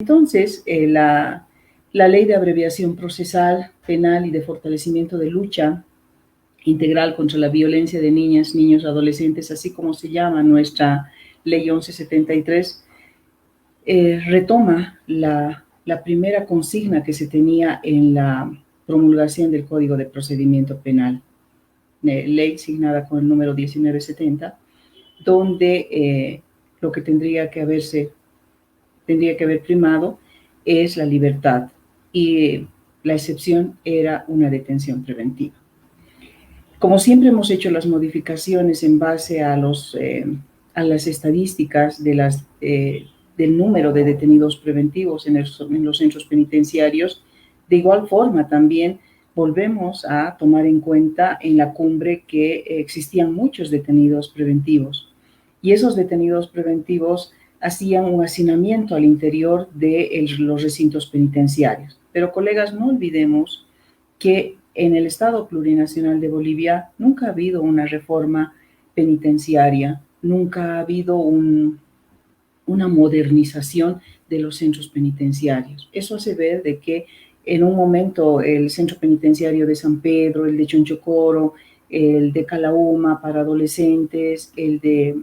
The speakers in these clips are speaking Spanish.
Entonces, la Ley de Abreviación Procesal Penal y de Fortalecimiento de Lucha Integral contra la Violencia de Niñas, Niños, Adolescentes, así como se llama nuestra Ley 1173, retoma la primera consigna que se tenía en la promulgación del Código de Procedimiento Penal, ley signada con el número 1970, donde lo que tendría que haber primado es la libertad y la excepción era una detención preventiva. Como siempre hemos hecho las modificaciones en base a las estadísticas del número de detenidos preventivos en los centros penitenciarios, de igual forma también volvemos a tomar en cuenta en la cumbre que existían muchos detenidos preventivos y esos detenidos preventivos hacían un hacinamiento al interior de los recintos penitenciarios. Pero, colegas, no olvidemos que en el Estado Plurinacional de Bolivia nunca ha habido una reforma penitenciaria, nunca ha habido una modernización de los centros penitenciarios. Eso hace ver de que en un momento el centro penitenciario de San Pedro, el de Chonchocoro, el de Calauma para adolescentes, el de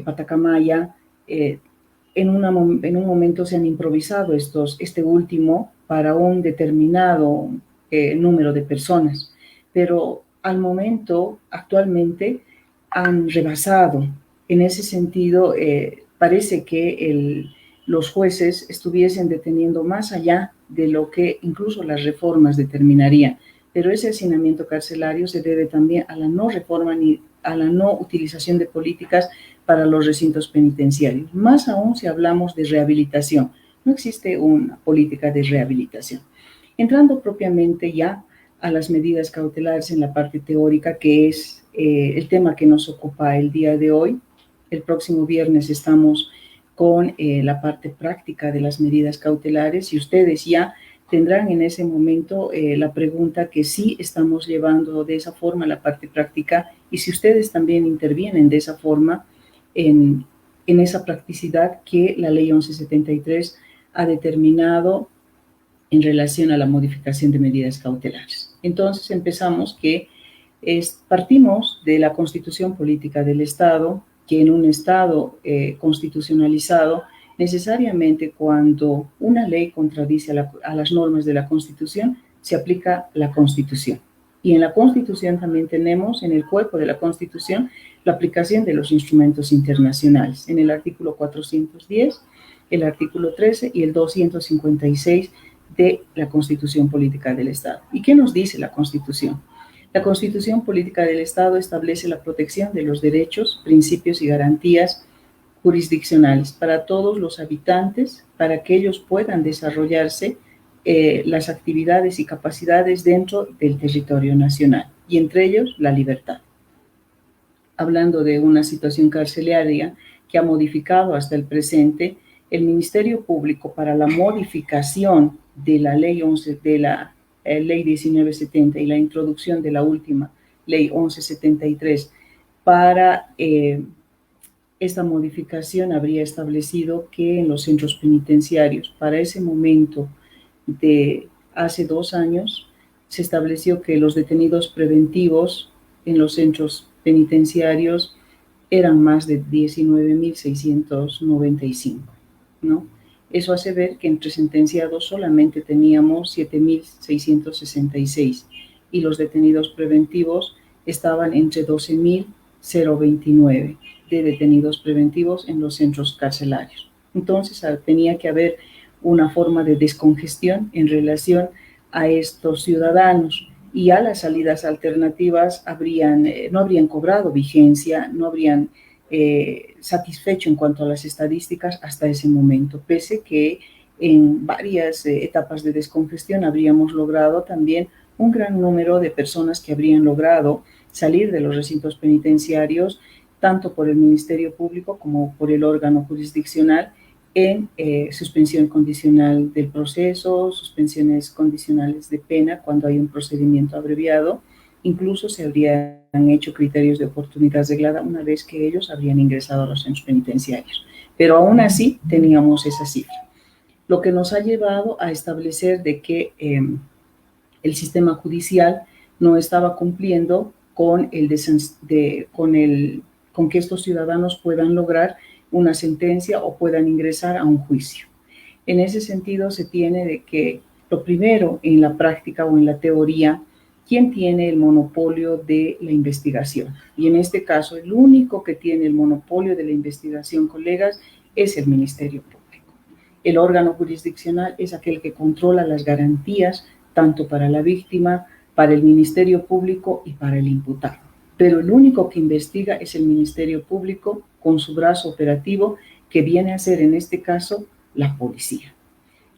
Patacamaya, en un momento se han improvisado este último para un determinado número de personas, pero al momento, actualmente, han rebasado. En ese sentido, parece que los jueces estuviesen deteniendo más allá de lo que incluso las reformas determinarían, pero ese hacinamiento carcelario se debe también a la no reforma ni a la no utilización de políticas para los recintos penitenciarios. Más aún si hablamos de rehabilitación. No existe una política de rehabilitación. Entrando propiamente ya a las medidas cautelares en la parte teórica, que es el tema que nos ocupa el día de hoy. El próximo viernes estamos con la parte práctica de las medidas cautelares y ustedes ya tendrán en ese momento la pregunta que sí estamos llevando de esa forma la parte práctica y si ustedes también intervienen de esa forma en esa practicidad que la Ley 1173 ha determinado en relación a la modificación de medidas cautelares. Entonces empezamos que partimos de la Constitución Política del Estado, que en un Estado constitucionalizado, necesariamente cuando una ley contradice a las normas de la Constitución, se aplica la Constitución. Y en la Constitución también tenemos, en el cuerpo de la Constitución, la aplicación de los instrumentos internacionales. En el artículo 410, el artículo 13 y el 256 de la Constitución Política del Estado. ¿Y qué nos dice la Constitución? La Constitución Política del Estado establece la protección de los derechos, principios y garantías jurisdiccionales para todos los habitantes, para que ellos puedan desarrollarse las actividades y capacidades dentro del territorio nacional, y entre ellos la libertad. Hablando de una situación carcelaria que ha modificado hasta el presente, el Ministerio Público para la modificación de la Ley 1970 y la introducción de la última Ley 1173 para esta modificación habría establecido que en los centros penitenciarios, para ese momento de hace 2 años, se estableció que los detenidos preventivos en los centros penitenciarios eran más de 19.695, ¿no? Eso hace ver que entre sentenciados solamente teníamos 7.666 y los detenidos preventivos estaban entre 12.029 de detenidos preventivos en los centros carcelarios. Entonces tenía que haber una forma de descongestión en relación a estos ciudadanos y a las salidas alternativas no habrían cobrado vigencia, no habrían satisfecho en cuanto a las estadísticas hasta ese momento, pese que en varias etapas de descongestión habríamos logrado también un gran número de personas que habrían logrado salir de los recintos penitenciarios, tanto por el Ministerio Público como por el órgano jurisdiccional, en suspensión condicional del proceso, suspensiones condicionales de pena cuando hay un procedimiento abreviado. Incluso se habrían hecho criterios de oportunidad reglada una vez que ellos habrían ingresado a los centros penitenciarios. Pero aún así teníamos esa cifra. lo que nos ha llevado a establecer de que el sistema judicial no estaba cumpliendo con con que estos ciudadanos puedan lograr una sentencia o puedan ingresar a un juicio. En ese sentido, se tiene de que lo primero en la práctica o en la teoría, ¿quién tiene el monopolio de la investigación? Y en este caso, el único que tiene el monopolio de la investigación, colegas, es el Ministerio Público. El órgano jurisdiccional es aquel que controla las garantías tanto para la víctima, para el Ministerio Público y para el imputado. Pero el único que investiga es el Ministerio Público con su brazo operativo, que viene a ser en este caso la policía.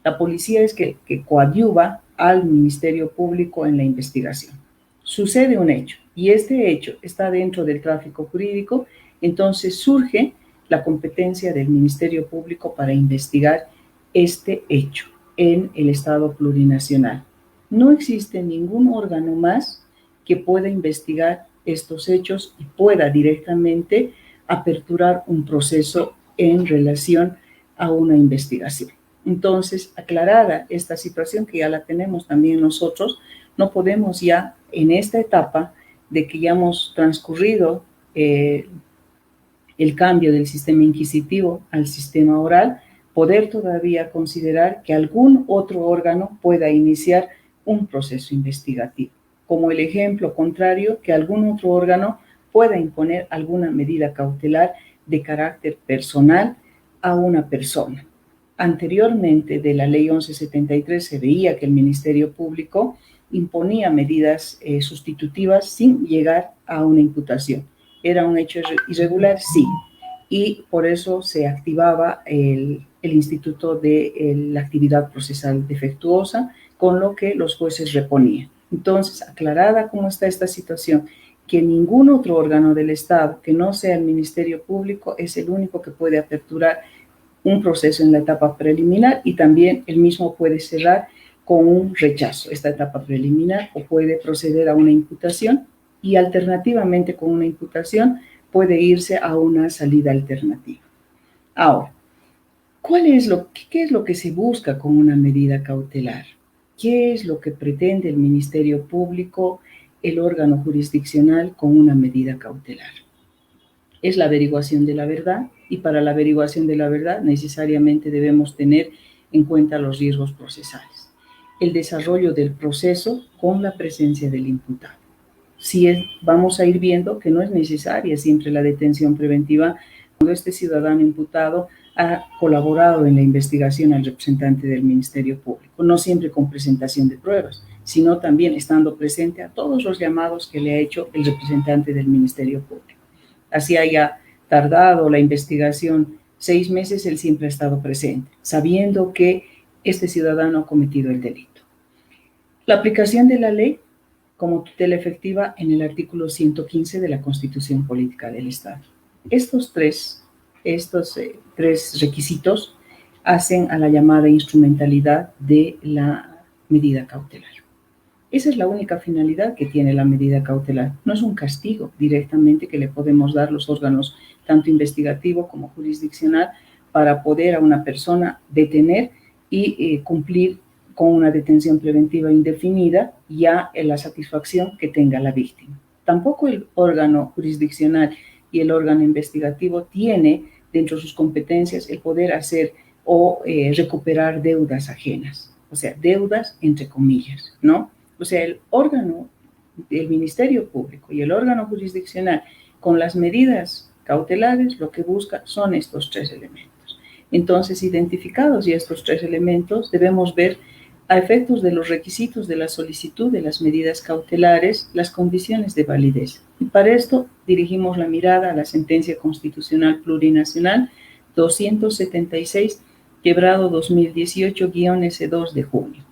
La policía es que coadyuva al Ministerio Público en la investigación. Sucede un hecho y este hecho está dentro del tráfico jurídico, entonces surge la competencia del Ministerio Público para investigar este hecho en el Estado plurinacional. No existe ningún órgano más que pueda investigar estos hechos y pueda directamente aperturar un proceso en relación a una investigación. Entonces, aclarada esta situación que ya la tenemos también nosotros, no podemos ya en esta etapa de que ya hemos transcurrido el cambio del sistema inquisitivo al sistema oral, poder todavía considerar que algún otro órgano pueda iniciar un proceso investigativo. Como el ejemplo contrario, que algún otro órgano pueda imponer alguna medida cautelar de carácter personal a una persona. Anteriormente de la ley 1173 se veía que el Ministerio Público imponía medidas sustitutivas sin llegar a una imputación. ¿Era un hecho irregular? Sí. Y por eso se activaba el instituto de la actividad procesal defectuosa, con lo que los jueces reponían. Entonces, aclarada cómo está esta situación, que ningún otro órgano del Estado que no sea el Ministerio Público es el único que puede aperturar un proceso en la etapa preliminar, y también el mismo puede cerrar con un rechazo esta etapa preliminar o puede proceder a una imputación, y alternativamente con una imputación puede irse a una salida alternativa. Ahora, ¿qué es lo que se busca con una medida cautelar? ¿Qué es lo que pretende el Ministerio Público, el órgano jurisdiccional, con una medida cautelar? Es la averiguación de la verdad, y para la averiguación de la verdad necesariamente debemos tener en cuenta los riesgos procesales. El desarrollo del proceso con la presencia del imputado. Vamos a ir viendo que no es necesaria siempre la detención preventiva cuando este ciudadano imputado ha colaborado en la investigación al representante del Ministerio Público, no siempre con presentación de pruebas, sino también estando presente a todos los llamados que le ha hecho el representante del Ministerio Público. Así haya tardado la investigación 6 meses, él siempre ha estado presente, sabiendo que este ciudadano ha cometido el delito. La aplicación de la ley como tutela efectiva en el artículo 115 de la Constitución Política del Estado. Estos tres requisitos hacen a la llamada instrumentalidad de la medida cautelar. Esa es la única finalidad que tiene la medida cautelar. No es un castigo directamente que le podemos dar los órganos, tanto investigativo como jurisdiccional, para poder a una persona detener y cumplir con una detención preventiva indefinida ya en la satisfacción que tenga la víctima. Tampoco el órgano jurisdiccional y el órgano investigativo tiene dentro de sus competencias el poder hacer o recuperar deudas ajenas, o sea, deudas entre comillas, ¿no? O sea, el órgano del Ministerio Público y el órgano jurisdiccional con las medidas cautelares lo que busca son estos 3 elementos. Entonces, identificados ya estos 3 elementos, debemos ver a efectos de los requisitos de la solicitud de las medidas cautelares, las condiciones de validez. Y para esto dirigimos la mirada a la sentencia constitucional plurinacional 276, quebrado 2018-S2 de junio.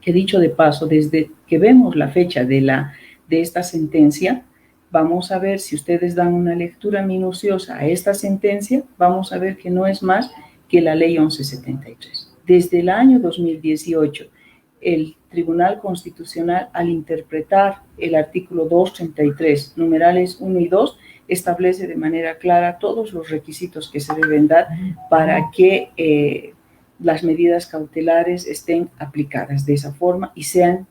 Que dicho de paso, desde que vemos la fecha de esta sentencia, vamos a ver, si ustedes dan una lectura minuciosa a esta sentencia, vamos a ver que no es más que la ley 1173. Desde el año 2018, el Tribunal Constitucional, al interpretar el artículo 233, numerales 1 y 2, establece de manera clara todos los requisitos que se deben dar para que las medidas cautelares estén aplicadas de esa forma y sean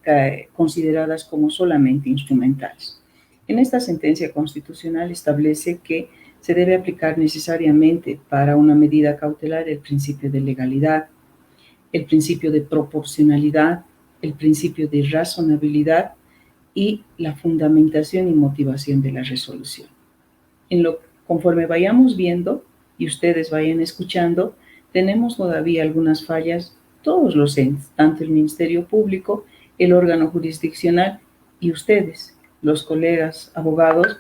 consideradas como solamente instrumentales. En esta sentencia constitucional establece que se debe aplicar necesariamente para una medida cautelar el principio de legalidad, el principio de proporcionalidad, el principio de razonabilidad y la fundamentación y motivación de la resolución. Conforme vayamos viendo y ustedes vayan escuchando, tenemos todavía algunas fallas, todos los entes, tanto el Ministerio Público, el órgano jurisdiccional y ustedes, los colegas abogados,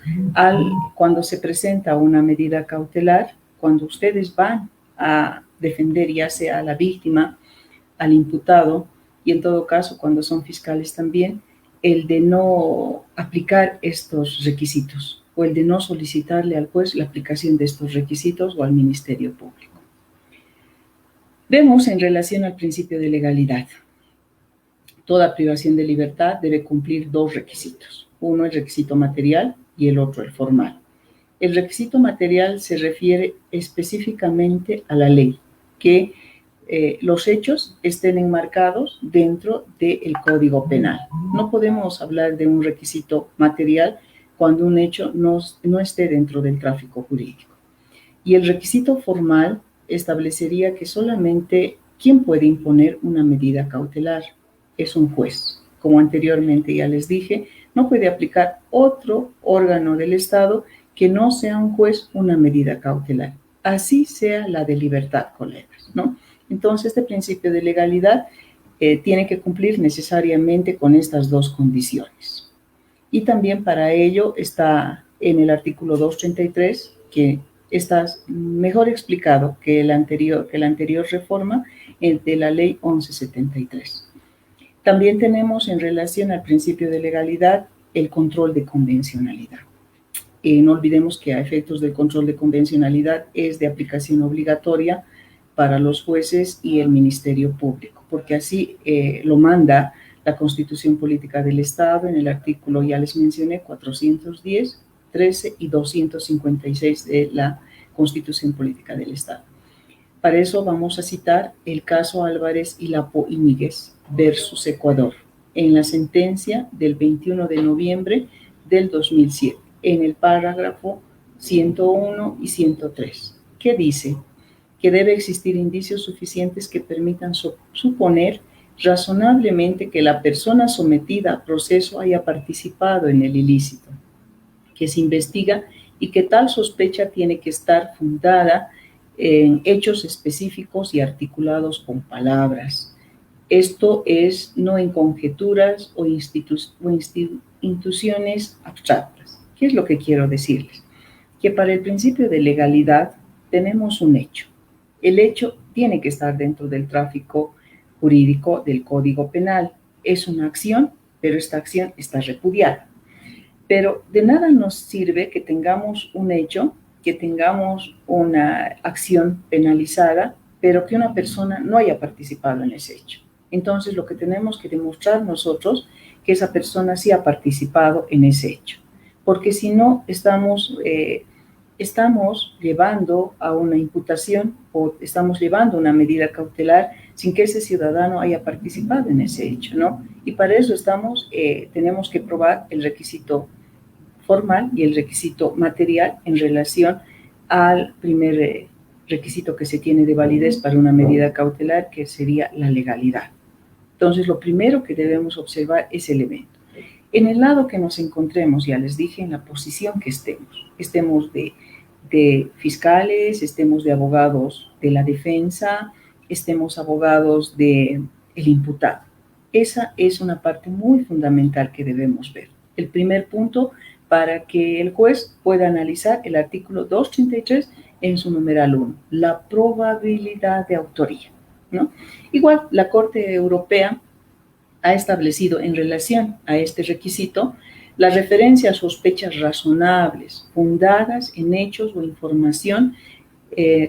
cuando se presenta una medida cautelar, cuando ustedes van a defender ya sea a la víctima, al imputado y en todo caso cuando son fiscales también, el de no aplicar estos requisitos o el de no solicitarle al juez la aplicación de estos requisitos o al Ministerio Público. Vemos en relación al principio de legalidad. Toda privación de libertad debe cumplir dos requisitos. Uno, el requisito material y el otro, el formal. El requisito material se refiere específicamente a la ley, que los hechos estén enmarcados dentro del Código Penal. No podemos hablar de un requisito material cuando un hecho no esté dentro del tráfico jurídico. Y el requisito formal establecería que solamente quien puede imponer una medida cautelar es un juez. Como anteriormente ya les dije, no puede aplicar otro órgano del Estado que no sea un juez una medida cautelar. Así sea la de libertad, colegas, ¿no? Entonces, este principio de legalidad tiene que cumplir necesariamente con estas dos condiciones. Y también para ello está en el artículo 233, que está mejor explicado que la anterior reforma de la ley 1173. También tenemos en relación al principio de legalidad el control de convencionalidad. No olvidemos que a efectos del control de convencionalidad es de aplicación obligatoria para los jueces y el Ministerio Público, porque así lo manda la Constitución Política del Estado en el artículo, ya les mencioné, 410, 13 y 256 de la Constitución Política del Estado. Para eso vamos a citar el caso Álvarez y Lapo y Míguez versus Ecuador, en la sentencia del 21 de noviembre del 2007, en el párrafo 101 y 103, que dice que debe existir indicios suficientes que permitan suponer razonablemente que la persona sometida a proceso haya participado en el ilícito que se investiga y que tal sospecha tiene que estar fundada en hechos específicos y articulados con palabras. Esto es no en conjeturas o instituciones abstractas. ¿Qué es lo que quiero decirles? Que para el principio de legalidad tenemos un hecho. El hecho tiene que estar dentro del tráfico jurídico del Código Penal. Es una acción, pero esta acción está repudiada. Pero de nada nos sirve que tengamos un hecho, que tengamos una acción penalizada, pero que una persona no haya participado en ese hecho. Entonces, lo que tenemos que demostrar nosotros que esa persona sí ha participado en ese hecho. Porque si no, estamos llevando a una imputación o estamos llevando una medida cautelar sin que ese ciudadano haya participado en ese hecho, ¿no? Y para eso tenemos que probar el requisito formal y el requisito material en relación al primer requisito que se tiene de validez para una medida cautelar, que sería la legalidad. Entonces, lo primero que debemos observar es el evento. En el lado que nos encontremos, ya les dije, en la posición que estemos de fiscales, estemos de abogados de la defensa, estemos abogados del imputado. Esa es una parte muy fundamental que debemos ver. El primer punto para que el juez pueda analizar el artículo 233 en su numeral 1, la probabilidad de autoría, ¿no? Igual, la Corte Europea ha establecido en relación a este requisito la referencia a sospechas razonables, fundadas en hechos o información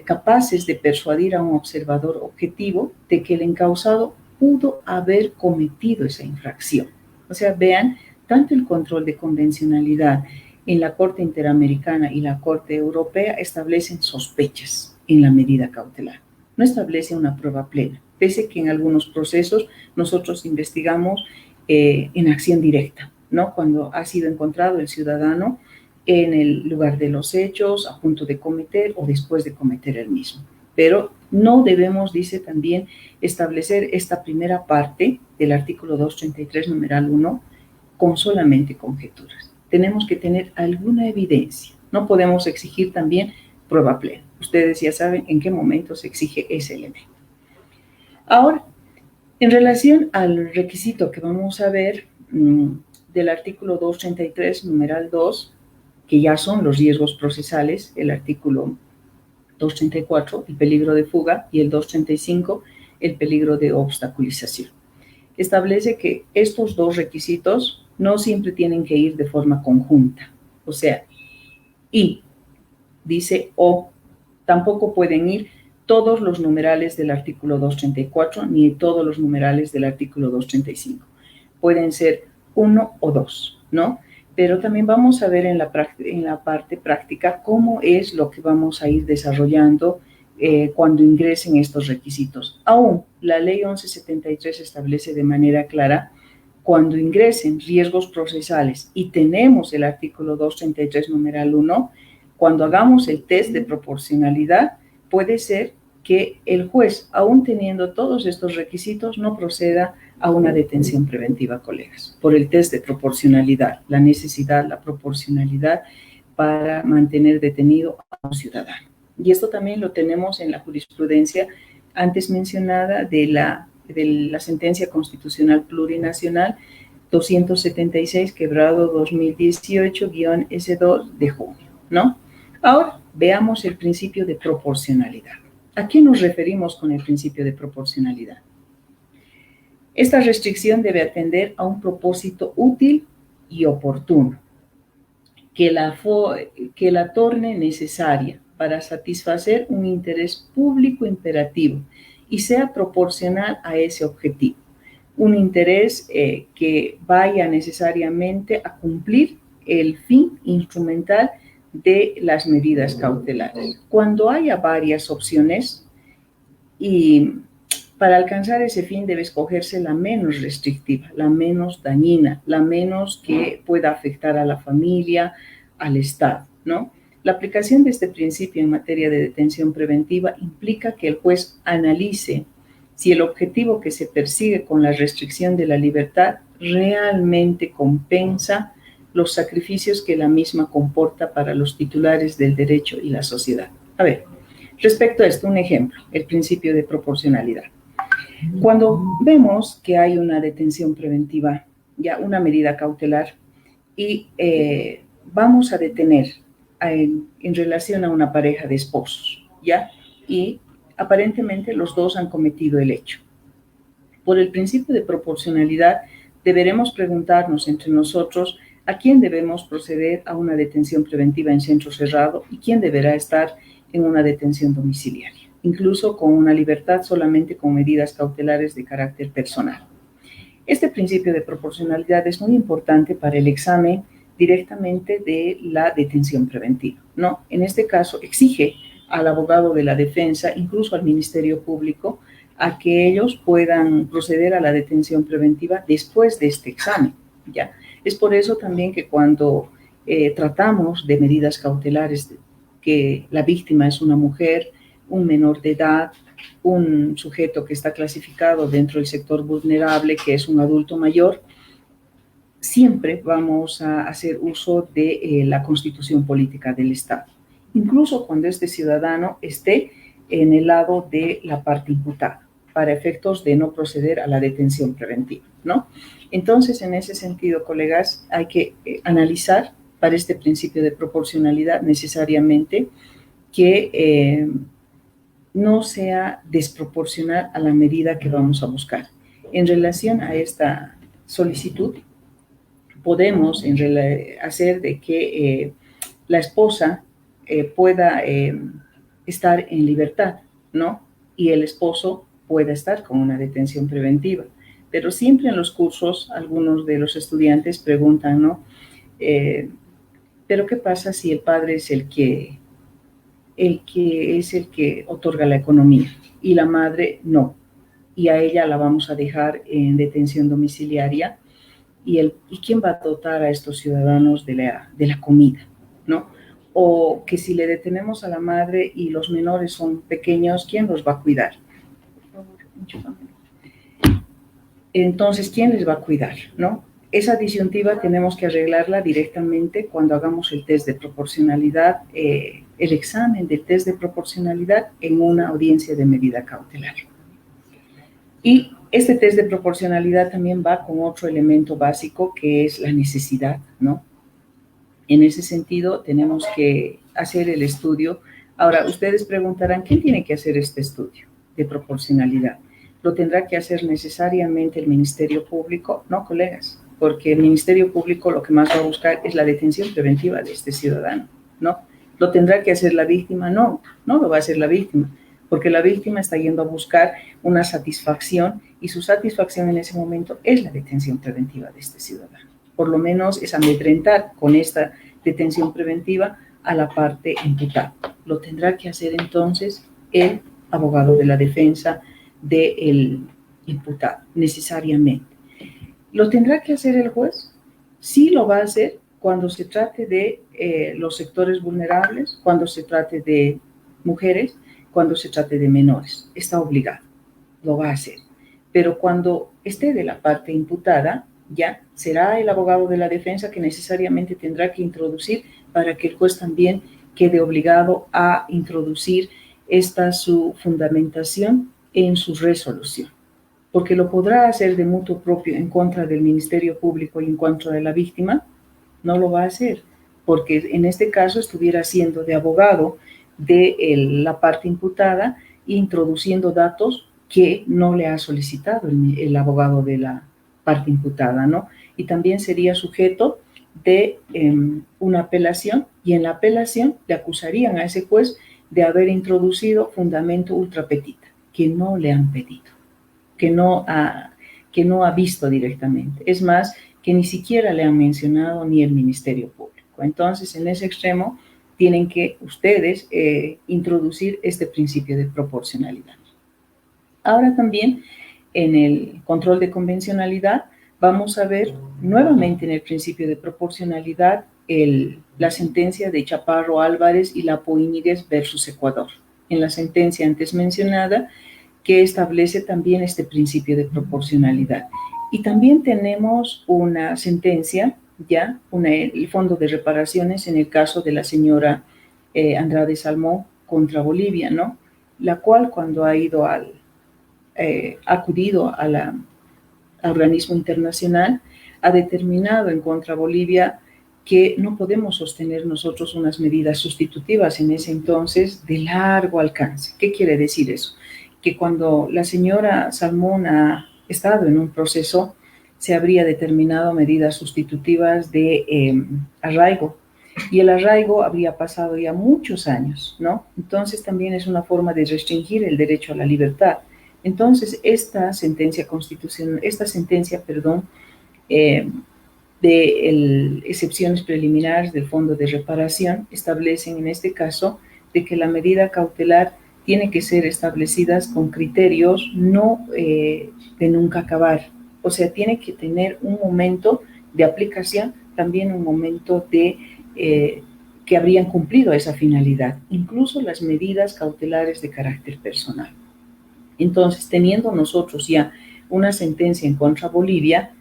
capaces de persuadir a un observador objetivo de que el encausado pudo haber cometido esa infracción. O sea, vean, tanto el control de convencionalidad en la Corte Interamericana y la Corte Europea establecen sospechas en la medida cautelar. no establece una prueba plena, pese que en algunos procesos nosotros investigamos en acción directa, ¿no? Cuando ha sido encontrado el ciudadano en el lugar de los hechos, a punto de cometer o después de cometer el mismo. Pero no debemos, dice también, establecer esta primera parte del artículo 233, numeral 1, con solamente conjeturas. Tenemos que tener alguna evidencia. No podemos exigir también prueba plena. Ustedes ya saben en qué momento se exige ese elemento. Ahora, en relación al requisito que vamos a ver del artículo 233, numeral 2, que ya son los riesgos procesales, el artículo 234, el peligro de fuga, y el 235, el peligro de obstaculización. Establece que estos dos requisitos no siempre tienen que ir de forma conjunta. O sea, y dice o, tampoco pueden ir todos los numerales del artículo 234 ni todos los numerales del artículo 235. Pueden ser uno o dos, ¿no? Pero también vamos a ver en la parte práctica cómo es lo que vamos a ir desarrollando cuando ingresen estos requisitos. Aún la ley 1173 establece de manera clara cuando ingresen riesgos procesales y tenemos el artículo 233, numeral 1, cuando hagamos el test de proporcionalidad, puede ser que el juez, aún teniendo todos estos requisitos, no proceda a una detención preventiva, colegas, por el test de proporcionalidad, la necesidad, la proporcionalidad para mantener detenido a un ciudadano. Y esto también lo tenemos en la jurisprudencia antes mencionada de la sentencia constitucional plurinacional 276, quebrado 2018-S2 de junio, ¿no? Ahora, veamos el principio de proporcionalidad. ¿A qué nos referimos con el principio de proporcionalidad? Esta restricción debe atender a un propósito útil y oportuno, que la torne necesaria para satisfacer un interés público imperativo y sea proporcional a ese objetivo. Un interés que vaya necesariamente a cumplir el fin instrumental de las medidas cautelares. Cuando haya varias opciones y para alcanzar ese fin debe escogerse la menos restrictiva, la menos dañina, la menos que pueda afectar a la familia, al Estado, ¿no? La aplicación de este principio en materia de detención preventiva implica que el juez analice si el objetivo que se persigue con la restricción de la libertad realmente compensa los sacrificios que la misma comporta para los titulares del derecho y la sociedad. A ver, respecto a esto, un ejemplo, el principio de proporcionalidad. Cuando vemos que hay una detención preventiva, ya una medida cautelar, y vamos a detener en relación a una pareja de esposos, ¿ya? Y aparentemente los dos han cometido el hecho. Por el principio de proporcionalidad, deberemos preguntarnos entre nosotros a quién debemos proceder a una detención preventiva en centro cerrado y quién deberá estar en una detención domiciliaria, incluso con una libertad solamente con medidas cautelares de carácter personal. Este principio de proporcionalidad es muy importante para el examen directamente de la detención preventiva, ¿no? En este caso, exige al abogado de la defensa, incluso al Ministerio Público, a que ellos puedan proceder a la detención preventiva después de este examen, ¿ya? Es por eso también que cuando tratamos de medidas cautelares, que la víctima es una mujer, un menor de edad, un sujeto que está clasificado dentro del sector vulnerable, que es un adulto mayor, siempre vamos a hacer uso de la Constitución Política del Estado, incluso cuando este ciudadano esté en el lado de la parte imputada, para efectos de no proceder a la detención preventiva, ¿no? Entonces, en ese sentido, colegas, hay que analizar para este principio de proporcionalidad necesariamente que no sea desproporcional a la medida que vamos a buscar. En relación a esta solicitud, podemos hacer de que la esposa pueda estar en libertad, ¿no? Y el esposo pueda estar con una detención preventiva. Pero siempre en los cursos, algunos de los estudiantes preguntan, ¿no? ¿Pero qué pasa si el padre es el que el que es el que otorga la economía y la madre no. Y a ella la vamos a dejar en detención domiciliaria. ¿Y quién va a dotar a estos ciudadanos de la comida, ¿no? O que si le detenemos a la madre y los menores son pequeños, ¿quién los va a cuidar? Por favor, enchúfame. Entonces, ¿quién les va a cuidar, no? Esa disyuntiva tenemos que arreglarla directamente cuando hagamos el test de proporcionalidad, el examen del test de proporcionalidad en una audiencia de medida cautelar. Y este test de proporcionalidad también va con otro elemento básico que es la necesidad, ¿no? En ese sentido, tenemos que hacer el estudio. Ahora, ustedes preguntarán, ¿quién tiene que hacer este estudio de proporcionalidad? ¿Lo tendrá que hacer necesariamente el Ministerio Público? No, colegas, porque el Ministerio Público lo que más va a buscar es la detención preventiva de este ciudadano, ¿no? ¿Lo tendrá que hacer la víctima? No, no lo va a hacer la víctima, porque la víctima está yendo a buscar una satisfacción y su satisfacción en ese momento es la detención preventiva de este ciudadano. Por lo menos es amedrentar con esta detención preventiva a la parte imputada. Lo tendrá que hacer entonces el abogado de la defensa del imputado, necesariamente. ¿Lo tendrá que hacer el juez? Sí lo va a hacer cuando se trate de los sectores vulnerables, cuando se trate de mujeres, cuando se trate de menores. Está obligado, lo va a hacer. Pero cuando esté de la parte imputada, ya será el abogado de la defensa que necesariamente tendrá que introducir para que el juez también quede obligado a introducir esta su fundamentación en su resolución. Porque lo podrá hacer de mutuo propio en contra del Ministerio Público y en contra de la víctima, no lo va a hacer, porque en este caso estuviera siendo de abogado de la parte imputada, introduciendo datos que no le ha solicitado el abogado de la parte imputada, ¿no? Y también sería sujeto de una apelación, y en la apelación le acusarían a ese juez de haber introducido fundamento ultra petita, que no le han pedido, que no ha visto directamente. Es más, que ni siquiera le han mencionado ni el Ministerio Público. Entonces, en ese extremo, tienen que ustedes introducir este principio de proporcionalidad. Ahora también, en el control de convencionalidad, vamos a ver nuevamente en el principio de proporcionalidad la sentencia de Chaparro Álvarez y Lapo Íñiguez versus Ecuador. En la sentencia antes mencionada, que establece también este principio de proporcionalidad. Y también tenemos una sentencia, el Fondo de Reparaciones en el caso de la señora Andrade Salmón contra Bolivia, ¿no? La cual cuando ha ido acudido al organismo internacional, ha determinado en contra Bolivia que no podemos sostener nosotros unas medidas sustitutivas en ese entonces de largo alcance. ¿Qué quiere decir eso? Que cuando la señora Salmón ha estado en un proceso, se habría determinado medidas sustitutivas de arraigo, y el arraigo habría pasado ya muchos años, ¿no? Entonces también es una forma de restringir el derecho a la libertad. Entonces esta sentencia de excepciones preliminares del Fondo de Reparación establecen en este caso de que la medida cautelar tiene que ser establecidas con criterios no de nunca acabar. O sea, tiene que tener un momento de aplicación, también un momento de que habrían cumplido esa finalidad, incluso las medidas cautelares de carácter personal. Entonces, teniendo nosotros ya una sentencia en contra Bolivia,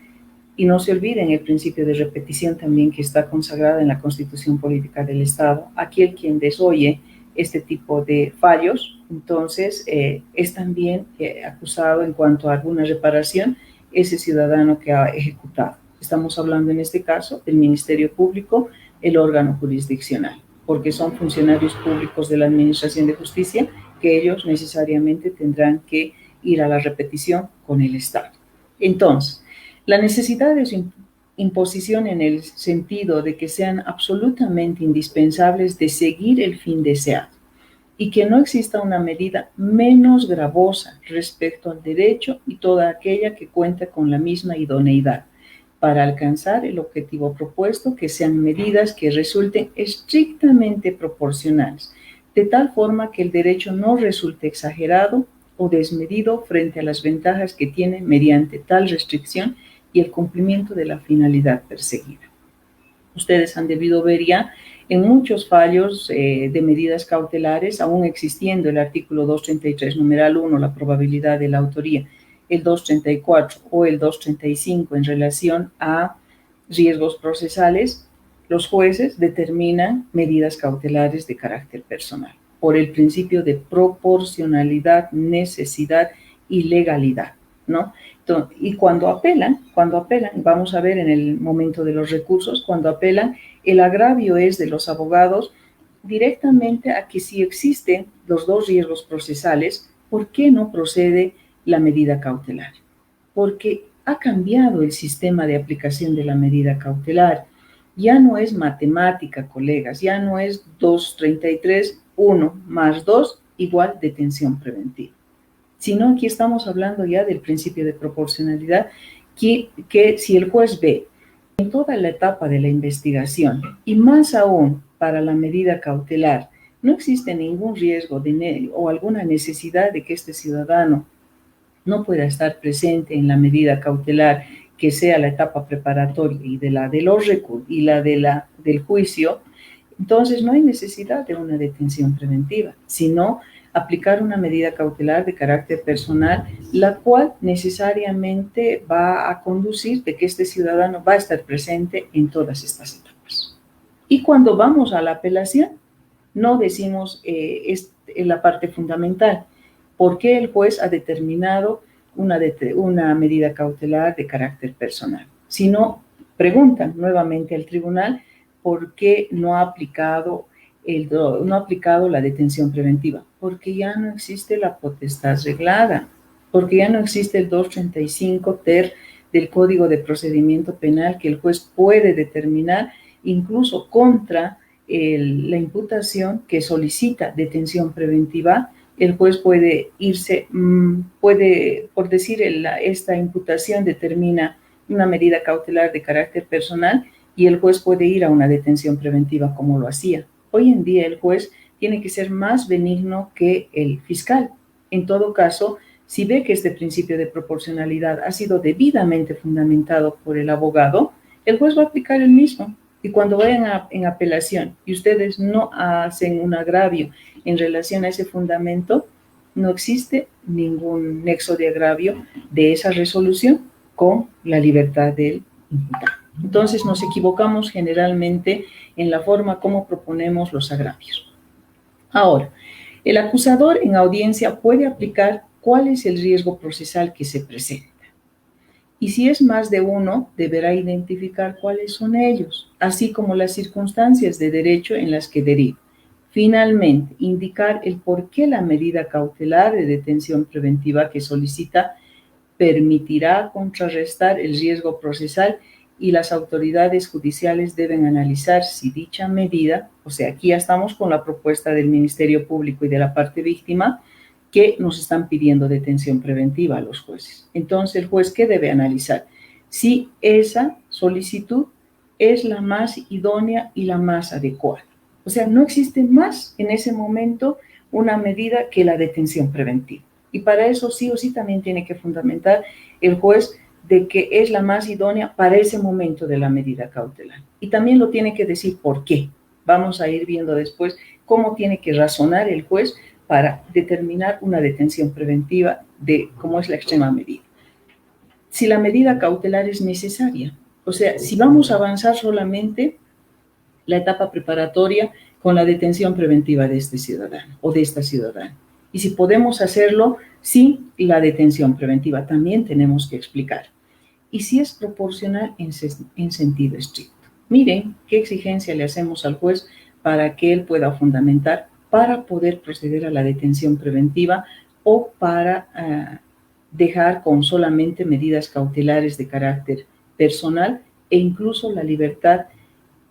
y no se olviden el principio de repetición también que está consagrado en la Constitución Política del Estado, aquel quien desoye este tipo de fallos, entonces es también acusado en cuanto a alguna reparación ese ciudadano que ha ejecutado. Estamos hablando en este caso del Ministerio Público, el órgano jurisdiccional, porque son funcionarios públicos de la Administración de Justicia que ellos necesariamente tendrán que ir a la repetición con el Estado. Entonces, la necesidad de su imposición en el sentido de que sean absolutamente indispensables de seguir el fin deseado y que no exista una medida menos gravosa respecto al derecho y toda aquella que cuenta con la misma idoneidad para alcanzar el objetivo propuesto, que sean medidas que resulten estrictamente proporcionales, de tal forma que el derecho no resulte exagerado o desmedido frente a las ventajas que tiene mediante tal restricción y el cumplimiento de la finalidad perseguida. Ustedes han debido ver ya en muchos fallos de medidas cautelares, aún existiendo el artículo 233, numeral 1, la probabilidad de la autoría, el 234 o el 235 en relación a riesgos procesales, los jueces determinan medidas cautelares de carácter personal por el principio de proporcionalidad, necesidad y legalidad, ¿no? Entonces, y cuando apelan, vamos a ver en el momento de los recursos, cuando apelan, el agravio es de los abogados directamente a que si existen los dos riesgos procesales, ¿por qué no procede la medida cautelar? Porque ha cambiado el sistema de aplicación de la medida cautelar. Ya no es matemática, colegas, ya no es 233, 1 más 2 igual detención preventiva. Sino aquí estamos hablando ya del principio de proporcionalidad, que si el juez ve en toda la etapa de la investigación y más aún para la medida cautelar, no existe ningún riesgo o alguna necesidad de que este ciudadano no pueda estar presente en la medida cautelar, que sea la etapa preparatoria y de los recursos y del juicio, entonces no hay necesidad de una detención preventiva, sino aplicar una medida cautelar de carácter personal, la cual necesariamente va a conducir de que este ciudadano va a estar presente en todas estas etapas. Y cuando vamos a la apelación, no decimos la parte fundamental, por qué el juez ha determinado una medida cautelar de carácter personal, sino preguntan nuevamente al tribunal por qué no ha aplicado la detención preventiva, porque ya no existe la potestad reglada, porque ya no existe el 235 ter del Código de Procedimiento Penal que el juez puede determinar incluso contra la imputación que solicita detención preventiva. El juez puede irse, por decir, esta imputación determina una medida cautelar de carácter personal y el juez puede ir a una detención preventiva como lo hacía. Hoy en día el juez tiene que ser más benigno que el fiscal. En todo caso, si ve que este principio de proporcionalidad ha sido debidamente fundamentado por el abogado, el juez va a aplicar el mismo. Y cuando vayan en apelación y ustedes no hacen un agravio en relación a ese fundamento, no existe ningún nexo de agravio de esa resolución con la libertad del imputado. Entonces nos equivocamos generalmente en la forma como proponemos los agravios. Ahora, el acusador en audiencia puede aplicar cuál es el riesgo procesal que se presenta. Y si es más de uno, deberá identificar cuáles son ellos, así como las circunstancias de derecho en las que deriva. Finalmente, indicar el por qué la medida cautelar de detención preventiva que solicita permitirá contrarrestar el riesgo procesal y las autoridades judiciales deben analizar si dicha medida, o sea, aquí ya estamos con la propuesta del Ministerio Público y de la parte víctima, que nos están pidiendo detención preventiva a los jueces. Entonces, el juez, ¿qué debe analizar? Si esa solicitud es la más idónea y la más adecuada. O sea, no existe más en ese momento una medida que la detención preventiva. Y para eso sí o sí también tiene que fundamentar el juez de que es la más idónea para ese momento de la medida cautelar. Y también lo tiene que decir por qué. Vamos a ir viendo después cómo tiene que razonar el juez para determinar una detención preventiva de cómo es la extrema medida. Si la medida cautelar es necesaria, o sea, si vamos a avanzar solamente la etapa preparatoria con la detención preventiva de este ciudadano o de esta ciudadana. Y si podemos hacerlo sin la detención preventiva, también tenemos que explicar. Y si es proporcional en sentido estricto. Miren qué exigencia le hacemos al juez para que él pueda fundamentar para poder proceder a la detención preventiva o para dejar con solamente medidas cautelares de carácter personal e incluso la libertad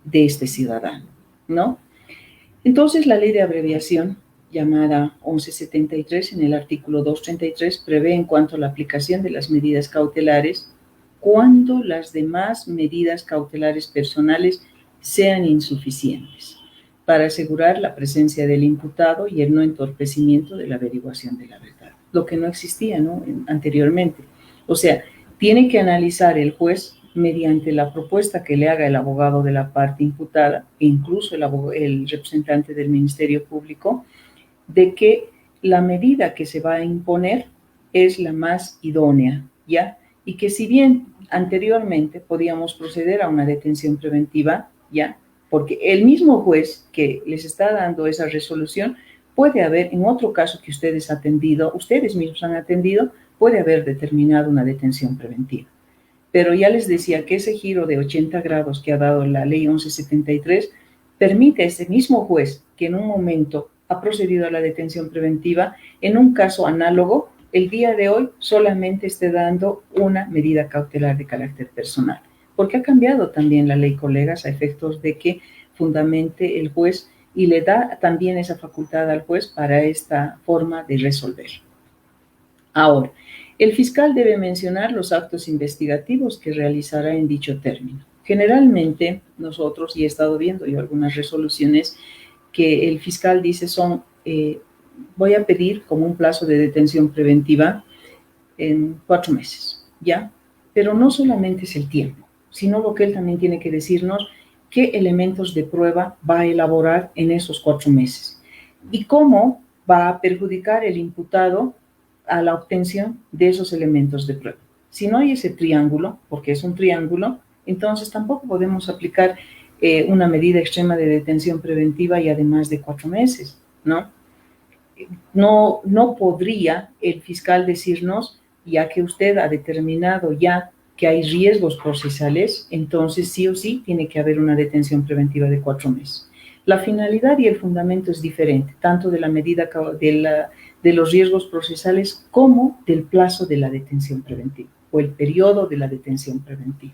de este ciudadano, ¿no? Entonces, la ley de abreviación llamada 1173 en el artículo 233 prevé en cuanto a la aplicación de las medidas cautelares cuando las demás medidas cautelares personales sean insuficientes para asegurar la presencia del imputado y el no entorpecimiento de la averiguación de la verdad, lo que no existía, ¿no?, anteriormente. O sea, tiene que analizar el juez mediante la propuesta que le haga el abogado de la parte imputada e incluso el representante del Ministerio Público, de que la medida que se va a imponer es la más idónea, ¿ya? Y que si bien anteriormente podíamos proceder a una detención preventiva, ¿ya?, porque el mismo juez que les está dando esa resolución puede haber, en otro caso que ustedes mismos han atendido, puede haber determinado una detención preventiva. Pero ya les decía que ese giro de 80 grados que ha dado la ley 1173 permite a ese mismo juez que en un momento ha procedido a la detención preventiva, en un caso análogo, el día de hoy solamente esté dando una medida cautelar de carácter personal, porque ha cambiado también la ley, colegas, a efectos de que fundamente el juez y le da también esa facultad al juez para esta forma de resolver. Ahora, el fiscal debe mencionar los actos investigativos que realizará en dicho término. Generalmente nosotros, y he estado viendo yo algunas resoluciones que el fiscal dice voy a pedir como un plazo de detención preventiva en 4 meses, ¿ya? Pero no solamente es el tiempo, sino lo que él también tiene que decirnos qué elementos de prueba va a elaborar en esos 4 meses y cómo va a perjudicar el imputado a la obtención de esos elementos de prueba. Si no hay ese triángulo, porque es un triángulo, entonces tampoco podemos aplicar una medida extrema de detención preventiva y además de 4 meses, ¿no? No podría el fiscal decirnos, ya que usted ha determinado ya que hay riesgos procesales, entonces sí o sí tiene que haber una detención preventiva de 4 meses. La finalidad y el fundamento es diferente, tanto de la medida de los riesgos procesales como del plazo de la detención preventiva o el periodo de la detención preventiva.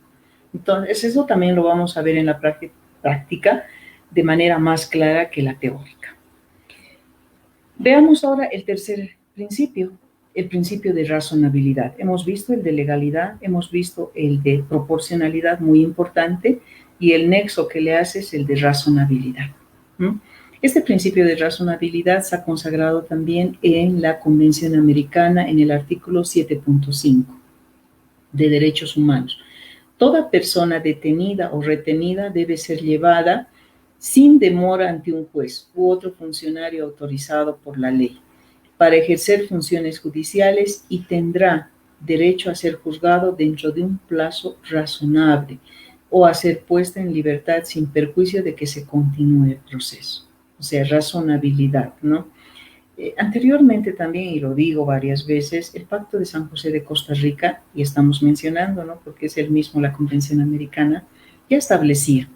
Entonces, eso también lo vamos a ver en la práctica de manera más clara que la teórica. Veamos ahora el tercer principio, el principio de razonabilidad. Hemos visto el de legalidad, hemos visto el de proporcionalidad, muy importante, y el nexo que le hace es el de razonabilidad. Este principio de razonabilidad se ha consagrado también en la Convención Americana en el artículo 7.5 de Derechos Humanos. Toda persona detenida o retenida debe ser llevada sin demora ante un juez u otro funcionario autorizado por la ley para ejercer funciones judiciales y tendrá derecho a ser juzgado dentro de un plazo razonable o a ser puesta en libertad sin perjuicio de que se continúe el proceso. O sea, razonabilidad, ¿no? Anteriormente también, y lo digo varias veces, el Pacto de San José de Costa Rica, y estamos mencionando, ¿no?, porque es el mismo la Convención Americana, ya establecía,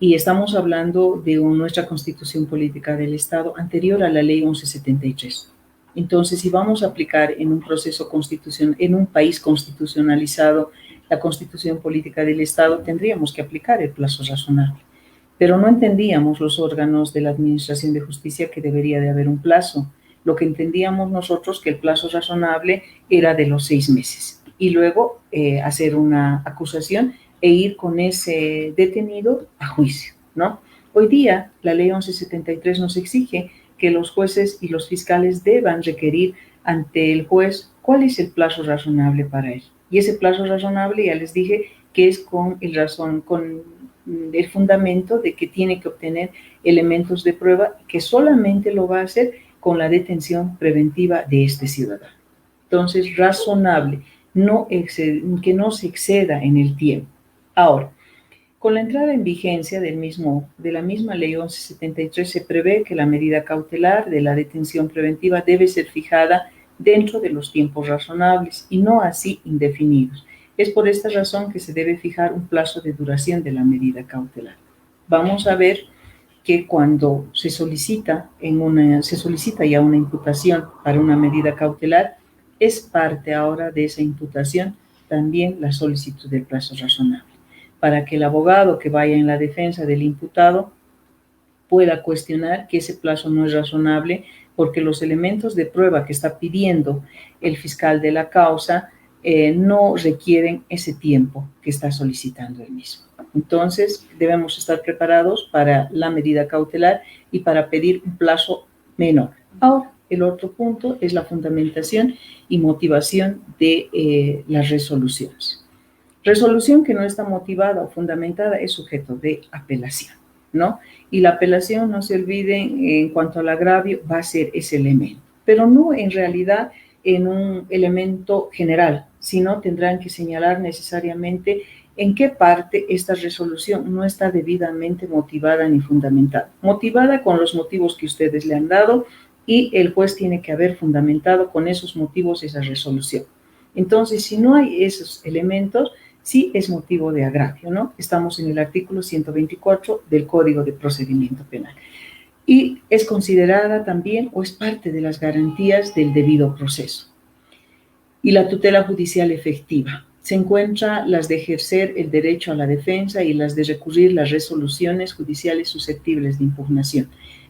y estamos hablando de nuestra Constitución Política del Estado anterior a la Ley 1173. Entonces, si vamos a aplicar en un proceso constitucional, en un país constitucionalizado, la Constitución Política del Estado, tendríamos que aplicar el plazo razonable. Pero no entendíamos los órganos de la Administración de Justicia que debería de haber un plazo. Lo que entendíamos nosotros que el plazo razonable era de los 6 meses. Y luego hacer una acusación e ir con ese detenido a juicio, ¿no? Hoy día, la Ley 1173 nos exige que los jueces y los fiscales deban requerir ante el juez cuál es el plazo razonable para él. Y ese plazo razonable, ya les dije, que es con el fundamento de que tiene que obtener elementos de prueba, que solamente lo va a hacer con la detención preventiva de este ciudadano. Entonces, razonable, que no se exceda en el tiempo. Ahora, con la entrada en vigencia de la misma Ley 1173 se prevé que la medida cautelar de la detención preventiva debe ser fijada dentro de los tiempos razonables y no así indefinidos. Es por esta razón que se debe fijar un plazo de duración de la medida cautelar. Vamos a ver que cuando se solicita ya una imputación para una medida cautelar, es parte ahora de esa imputación también la solicitud del plazo razonable, para que el abogado que vaya en la defensa del imputado pueda cuestionar que ese plazo no es razonable porque los elementos de prueba que está pidiendo el fiscal de la causa no requieren ese tiempo que está solicitando él mismo. Entonces, debemos estar preparados para la medida cautelar y para pedir un plazo menor. Ahora, el otro punto es la fundamentación y motivación de las resoluciones. Resolución que no está motivada o fundamentada es sujeto de apelación, ¿no? Y la apelación, no se olviden, en cuanto al agravio, va a ser ese elemento, pero no en realidad en un elemento general, sino tendrán que señalar necesariamente en qué parte esta resolución no está debidamente motivada ni fundamentada. Motivada con los motivos que ustedes le han dado y el juez tiene que haber fundamentado con esos motivos esa resolución. Entonces, si no hay esos elementos, sí es motivo de agravio, ¿no? Estamos en el artículo 124 del Código de Procedimiento Penal. Y es considerada también o es parte de las garantías del debido proceso. Y la tutela judicial efectiva. Se encuentran las de ejercer el derecho a la defensa y las de recurrir las resoluciones judiciales susceptibles de impugnación.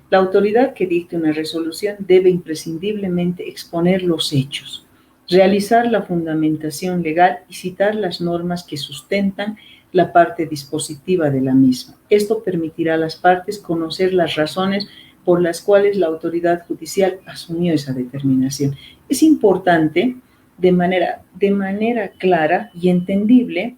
La autoridad que dicte una resolución debe imprescindiblemente exponer los hechos, realizar la fundamentación legal y citar las normas que sustentan la parte dispositiva de la misma. Esto permitirá a las partes conocer las razones por las cuales la autoridad judicial asumió esa determinación. Es importante de manera clara y entendible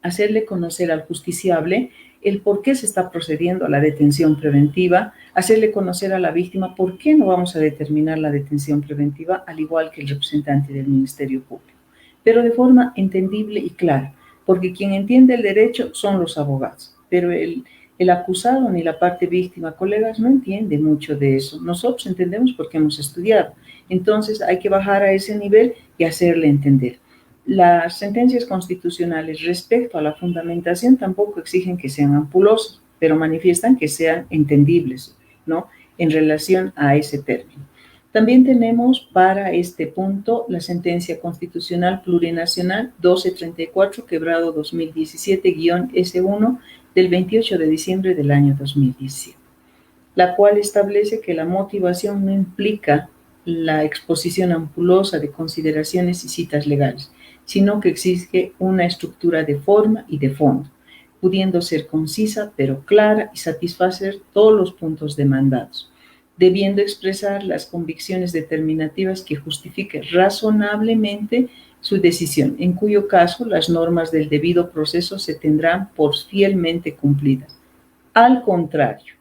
hacerle conocer al justiciable el por qué se está procediendo a la detención preventiva, hacerle conocer a la víctima por qué no vamos a determinar la detención preventiva, al igual que el representante del Ministerio Público, pero de forma entendible y clara, porque quien entiende el derecho son los abogados, pero el acusado ni la parte víctima, colegas, no entiende mucho de eso. Nosotros entendemos porque hemos estudiado. Entonces hay que bajar a ese nivel y hacerle entender. Las sentencias constitucionales respecto a la fundamentación tampoco exigen que sean ampulosas, pero manifiestan que sean entendibles, ¿no? En relación a ese término. También tenemos para este punto la sentencia constitucional plurinacional 1234, quebrado 2017-S1 del 28 de diciembre del año 2017, la cual establece que la motivación no implica la exposición ampulosa de consideraciones y citas legales, sino que exige una estructura de forma y de fondo, pudiendo ser concisa pero clara y satisfacer todos los puntos demandados, debiendo expresar las convicciones determinativas que justifiquen razonablemente su decisión, en cuyo caso las normas del debido proceso se tendrán por fielmente cumplidas. Al contrario,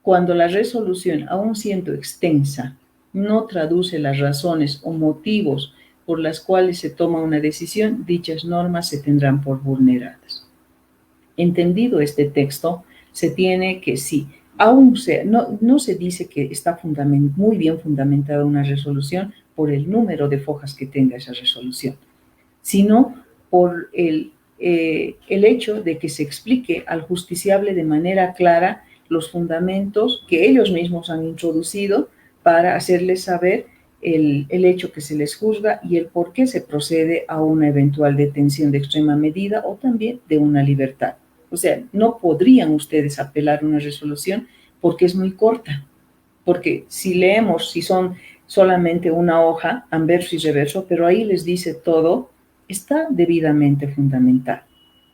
cuando la resolución, aun siendo extensa, no traduce las razones o motivos por las cuales se toma una decisión, dichas normas se tendrán por vulneradas. Entendido este texto, se tiene que sí, aún sea, no se dice que está muy bien fundamentada una resolución por el número de fojas que tenga esa resolución, sino por el hecho de que se explique al justiciable de manera clara los fundamentos que ellos mismos han introducido para hacerles saber el hecho que se les juzga y el por qué se procede a una eventual detención de extrema medida o también de una libertad. O sea, no podrían ustedes apelar una resolución porque es muy corta, porque si leemos, si son solamente una hoja, anverso y reverso, pero ahí les dice todo, está debidamente fundamentada.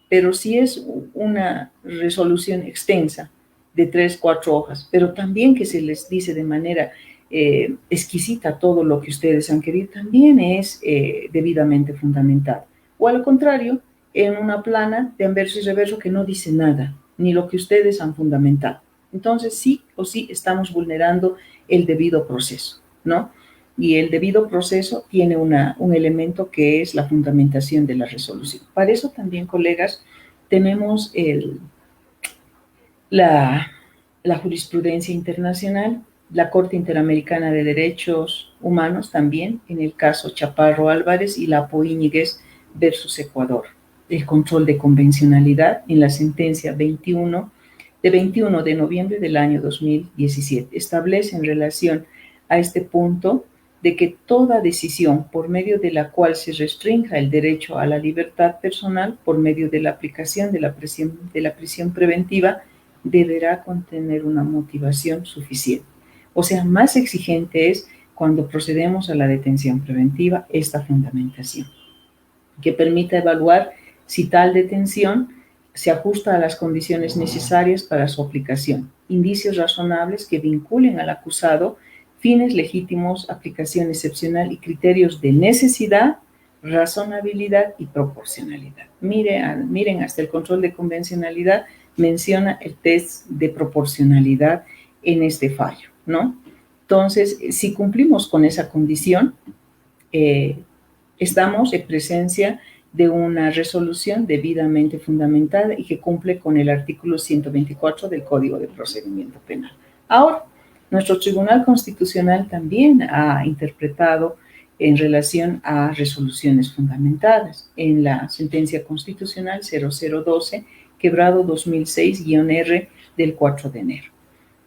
Pero si es una resolución extensa de 3, 4 hojas, pero también que se les dice de manera exquisita todo lo que ustedes han querido, también es debidamente fundamentado. O al contrario, en una plana de anverso y reverso que no dice nada, ni lo que ustedes han fundamentado. Entonces, sí o sí estamos vulnerando el debido proceso, ¿no? Y el debido proceso tiene un elemento que es la fundamentación de la resolución. Para eso también, colegas, tenemos la jurisprudencia internacional, la Corte Interamericana de Derechos Humanos también, en el caso Chaparro Álvarez y Lapo Íñiguez versus Ecuador. El control de convencionalidad en la sentencia 21 de noviembre del año 2017 establece en relación a este punto de que toda decisión por medio de la cual se restrinja el derecho a la libertad personal por medio de la aplicación de la prisión preventiva deberá contener una motivación suficiente. O sea, más exigente es cuando procedemos a la detención preventiva esta fundamentación, que permita evaluar si tal detención se ajusta a las condiciones necesarias para su aplicación. Indicios razonables que vinculen al acusado, fines legítimos, aplicación excepcional y criterios de necesidad, razonabilidad y proporcionalidad. Miren, hasta el control de convencionalidad menciona el test de proporcionalidad en este fallo, ¿no? Entonces, si cumplimos con esa condición, estamos en presencia de una resolución debidamente fundamentada y que cumple con el artículo 124 del Código de Procedimiento Penal. Ahora, nuestro Tribunal Constitucional también ha interpretado en relación a resoluciones fundamentadas en la sentencia constitucional 0012, quebrado 2006-R del 4 de enero.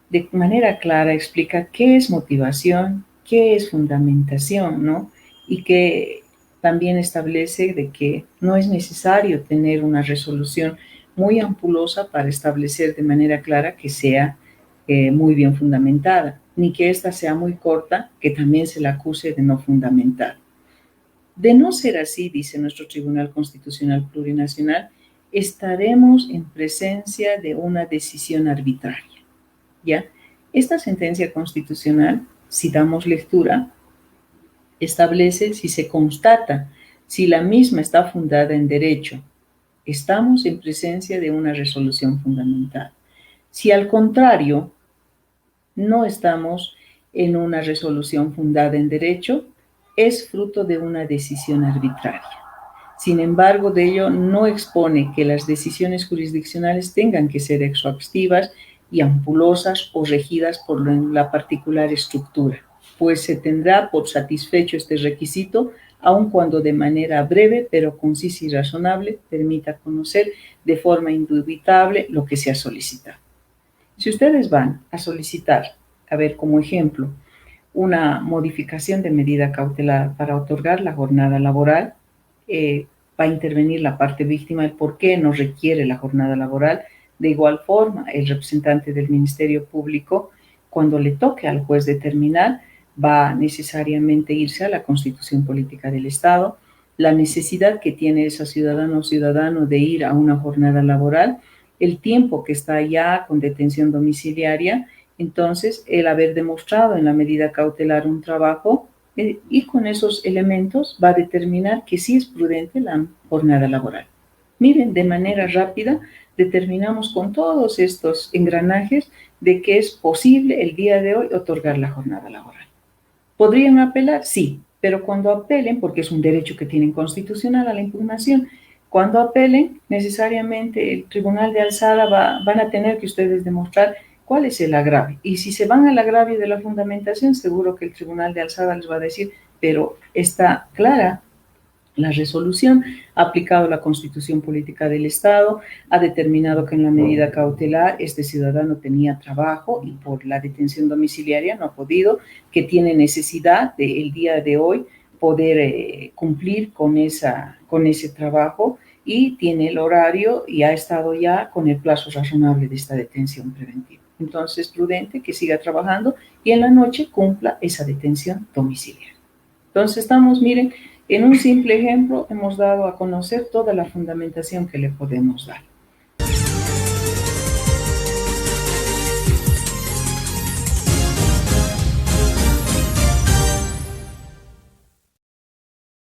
De manera clara explica qué es motivación, qué es fundamentación, ¿no? Y que también establece de que no es necesario tener una resolución muy ampulosa para establecer de manera clara que sea muy bien fundamentada, ni que ésta sea muy corta, que también se la acuse de no fundamentar. De no ser así, dice nuestro Tribunal Constitucional Plurinacional, estaremos en presencia de una decisión arbitraria, ¿ya? Esta sentencia constitucional, si damos lectura, establece si se constata si la misma está fundada en derecho, estamos en presencia de una resolución fundamental. Si al contrario, no estamos en una resolución fundada en derecho, es fruto de una decisión arbitraria. Sin embargo, de ello no expone que las decisiones jurisdiccionales tengan que ser exhaustivas y ampulosas o regidas por la particular estructura, pues se tendrá por satisfecho este requisito, aun cuando de manera breve, pero concisa y razonable, permita conocer de forma indubitable lo que se ha solicitado. Si ustedes van a solicitar, a ver, como ejemplo, una modificación de medida cautelar para otorgar la jornada laboral, va a intervenir la parte víctima, el por qué no requiere la jornada laboral. De igual forma, el representante del Ministerio Público, cuando le toque al juez determinar, va necesariamente a irse a la Constitución Política del Estado, la necesidad que tiene esa ciudadana o ciudadano de ir a una jornada laboral, el tiempo que está ya con detención domiciliaria, entonces el haber demostrado en la medida cautelar un trabajo y con esos elementos va a determinar que sí es prudente la jornada laboral. Miren, de manera rápida determinamos con todos estos engranajes de que es posible el día de hoy otorgar la jornada laboral. ¿Podrían apelar? Sí, pero cuando apelen, porque es un derecho que tienen constitucional a la impugnación, cuando apelen, necesariamente el tribunal de alzada van a tener que ustedes demostrar cuál es el agravio. Y si se van al agravio de la fundamentación, seguro que el tribunal de alzada les va a decir, pero está clara la resolución, ha aplicado la Constitución Política del Estado, ha determinado que en la medida cautelar este ciudadano tenía trabajo y por la detención domiciliaria no ha podido, que tiene necesidad del día de hoy poder cumplir con ese trabajo y tiene el horario y ha estado ya con el plazo razonable de esta detención preventiva. Entonces, prudente que siga trabajando y en la noche cumpla esa detención domiciliaria. Entonces, estamos, miren, en un simple ejemplo hemos dado a conocer toda la fundamentación que le podemos dar.